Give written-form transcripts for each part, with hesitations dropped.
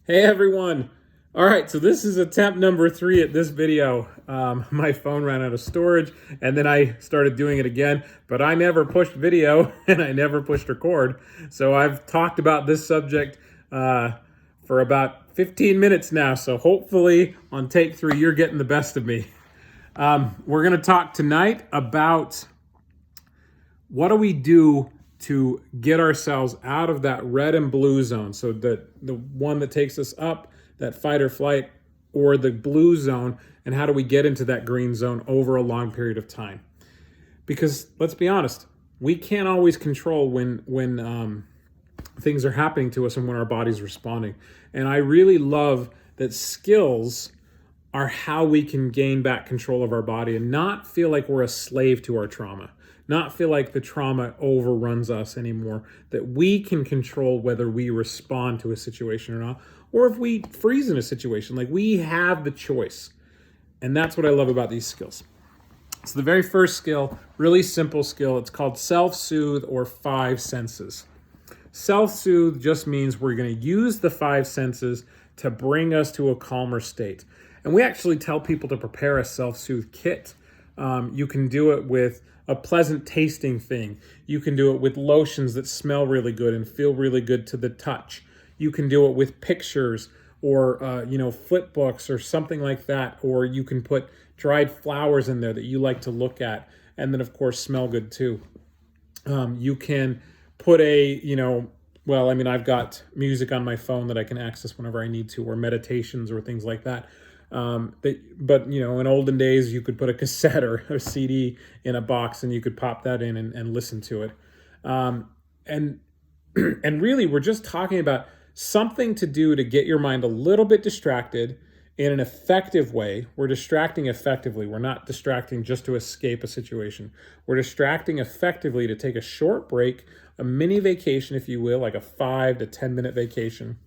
Hey everyone! Alright, so this is attempt number 3 at this video. My phone ran out of storage and then I started doing it again, but I never pushed video and I never pushed record. So I've talked about this subject for about 15 minutes now, so hopefully on take 3 you're getting the best of me. We're going to talk tonight about what do we do to get ourselves out of that red and blue zone. So the one that takes us up, that fight or flight, or the blue zone, and how do we get into that green zone over a long period of time? Because let's be honest, we can't always control when things are happening to us and when our body's responding. And I really love that skills are how we can gain back control of our body and not feel like we're a slave to our trauma, not feel like the trauma overruns us anymore, that we can control whether we respond to a situation or not, or if we freeze in a situation. Like, we have the choice. And that's what I love about these skills. So the very first skill, really simple skill, it's called self-soothe or 5 senses. Self-soothe just means we're going to use the 5 senses to bring us to a calmer state. And we actually tell people to prepare a self-soothe kit. You can do it with a pleasant tasting thing. You can do it with lotions that smell really good and feel really good to the touch. You can do it with pictures or flip books or something like that. Or you can put dried flowers in there that you like to look at, and then of course smell good too. You can put I've got music on my phone that I can access whenever I need to, or meditations or things like that. But in olden days, you could put a cassette or a CD in a box and you could pop that in and listen to it. And really, we're just talking about something to do to get your mind a little bit distracted in an effective way. We're distracting effectively. We're not distracting just to escape a situation. We're distracting effectively to take a short break, a mini vacation, if you will, like a 5 to 10 minute vacation.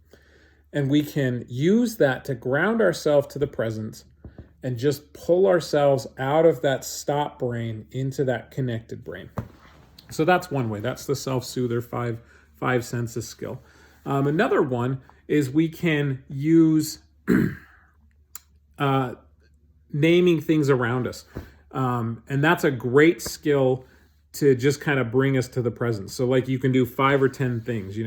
And we can use that to ground ourselves to the present and just pull ourselves out of that stop brain into that connected brain. So that's one way. That's the self-soother five senses skill. Another one is we can use naming things around us. And that's a great skill to just kind of bring us to the present. So like you can do 5 or 10 things.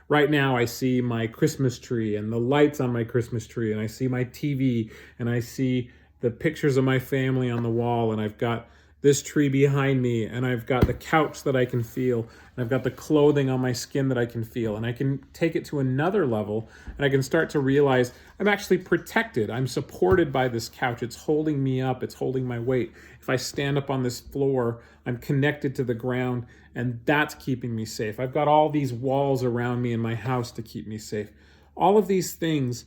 Right now I see my Christmas tree and the lights on my Christmas tree, and I see my TV, and I see the pictures of my family on the wall, and I've got this tree behind me, and I've got the couch that I can feel, and I've got the clothing on my skin that I can feel, and I can take it to another level, and I can start to realize I'm actually protected. I'm supported by this couch. It's holding me up. It's holding my weight. If I stand up on this floor, I'm connected to the ground, and that's keeping me safe. I've got all these walls around me in my house to keep me safe. All of these things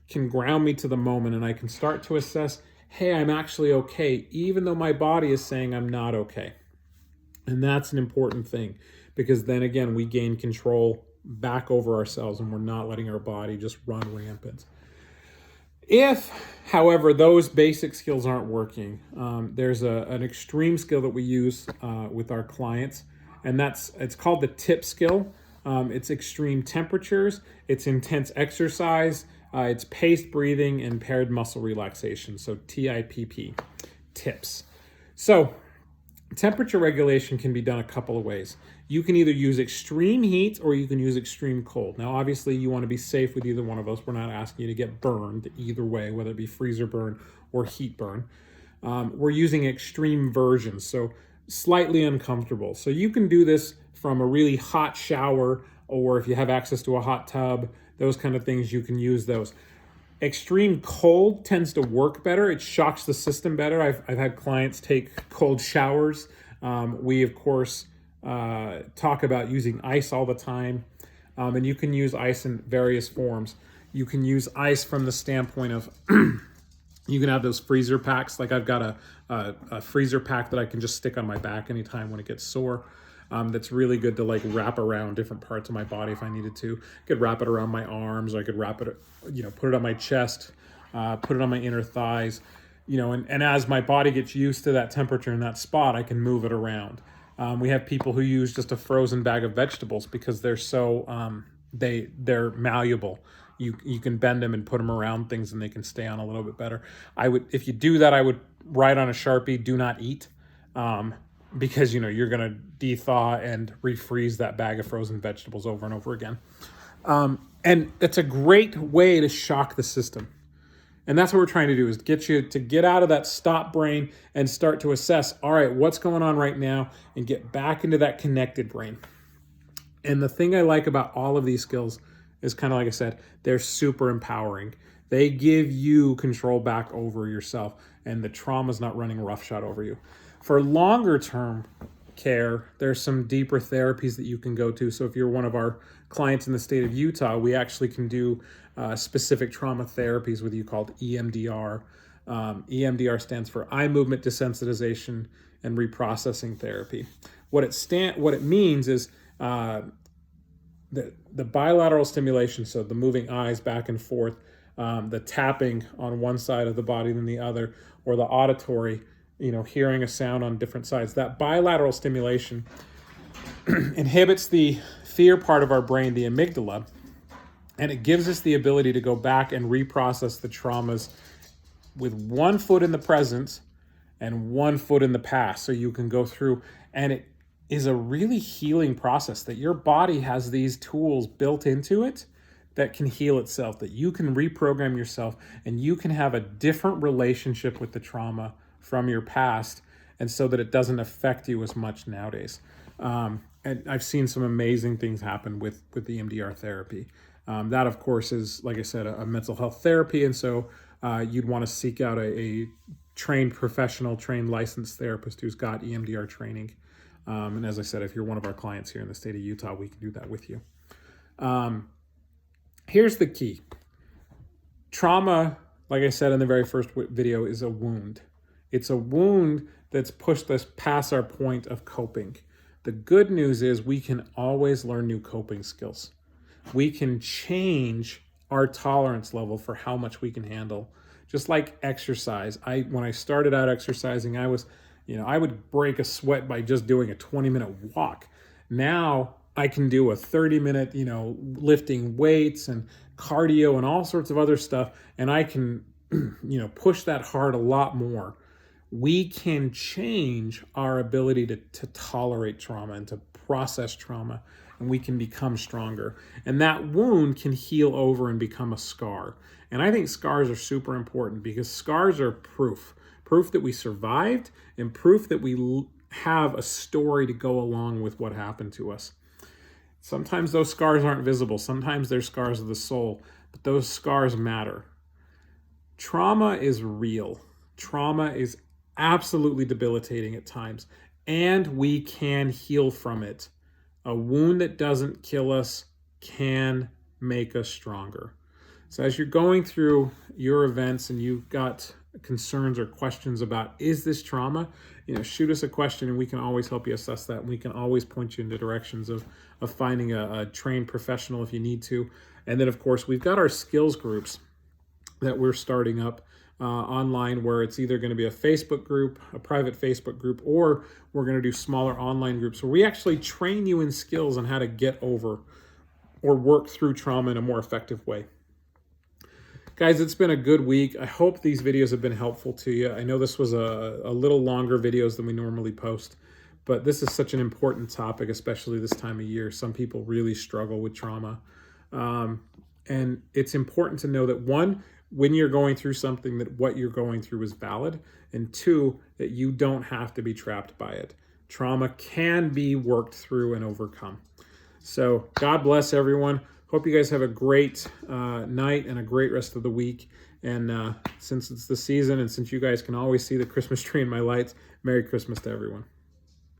can ground me to the moment, and I can start to assess, hey, I'm actually okay, even though my body is saying I'm not okay. And that's an important thing, because then again, we gain control back over ourselves and we're not letting our body just run rampant. If, however, those basic skills aren't working, there's an extreme skill that we use with our clients, and it's called the TIP skill. It's extreme temperatures, it's intense exercise, it's paced breathing and paired muscle relaxation. So TIPP, TIPS. So temperature regulation can be done a couple of ways. You can either use extreme heat or you can use extreme cold. Now, obviously, you want to be safe with either one of us. We're not asking you to get burned either way, whether it be freezer burn or heat burn. We're using extreme versions, so slightly uncomfortable. So you can do this from a really hot shower, or if you have access to a hot tub, those kind of things, you can use those. Extreme cold tends to work better. It shocks the system better. I've had clients take cold showers. We, of course, talk about using ice all the time. And you can use ice in various forms. You can use ice from the standpoint of you can have those freezer packs. Like I've got a freezer pack that I can just stick on my back anytime when it gets sore. That's really good to like wrap around different parts of my body if I needed to. I could wrap it around my arms, or I could wrap it, put it on my chest, put it on my inner thighs, and as my body gets used to that temperature in that spot, I can move it around. We have people who use just a frozen bag of vegetables because they're so they're malleable. you can bend them and put them around things and they can stay on a little bit better. If you do that, I would write on a Sharpie, do not eat. Because you're going to de-thaw and refreeze that bag of frozen vegetables over and over again. And it's a great way to shock the system. And that's what we're trying to do, is get you to get out of that stop brain and start to assess, all right, what's going on right now, and get back into that connected brain. And the thing I like about all of these skills is, kind of like I said, they're super empowering. They give you control back over yourself, and the trauma's not running roughshod over you. For longer term care, there's some deeper therapies that you can go to. So if you're one of our clients in the state of Utah, we actually can do specific trauma therapies with you called EMDR. EMDR stands for eye movement desensitization and reprocessing therapy. What it means is the bilateral stimulation, so the moving eyes back and forth, the tapping on one side of the body than the other, or the auditory, hearing a sound on different sides. That bilateral stimulation inhibits the fear part of our brain, the amygdala, and it gives us the ability to go back and reprocess the traumas with one foot in the present and one foot in the past. So you can go through, and it is a really healing process, that your body has these tools built into it that can heal itself, that you can reprogram yourself, and you can have a different relationship with the trauma from your past, and so that it doesn't affect you as much nowadays. And I've seen some amazing things happen with the EMDR therapy. That, of course, is, like I said, a mental health therapy, and so you'd want to seek out a trained professional, trained licensed therapist who's got EMDR training. And as I said, if you're one of our clients here in the state of Utah, we can do that with you. Here's the key. Trauma, like I said in the very first video, is a wound. It's a wound that's pushed us past our point of coping. The good news is we can always learn new coping skills. We can change our tolerance level for how much we can handle. Just like exercise. When I started out exercising, I would break a sweat by just doing a 20-minute walk. Now I can do a 30-minute, lifting weights and cardio and all sorts of other stuff, and I can, push that hard a lot more. We can change our ability to tolerate trauma and to process trauma, and we can become stronger. And that wound can heal over and become a scar. And I think scars are super important, because scars are proof that we survived, and proof that we have a story to go along with what happened to us. Sometimes those scars aren't visible. Sometimes they're scars of the soul, but those scars matter. Trauma is real. Trauma is absolutely debilitating at times, and we can heal from it. A wound that doesn't kill us can make us stronger. So as you're going through your events and you've got concerns or questions about, is this trauma? Shoot us a question, and we can always help you assess that. And we can always point you in the directions of finding a trained professional if you need to. And then, of course, we've got our skills groups that we're starting up online, where it's either going to be a Facebook group, a private Facebook group, or we're going to do smaller online groups where we actually train you in skills on how to get over or work through trauma in a more effective way. Guys, it's been a good week. I hope these videos have been helpful to you. I know this was a little longer videos than we normally post, but this is such an important topic, especially this time of year. Some people really struggle with trauma. And it's important to know that, one, when you're going through something, that what you're going through is valid, and two, that you don't have to be trapped by it. Trauma can be worked through and overcome. So God bless everyone. Hope you guys have a great night and a great rest of the week. And since it's the season, and since you guys can always see the Christmas tree and my lights, Merry Christmas to everyone.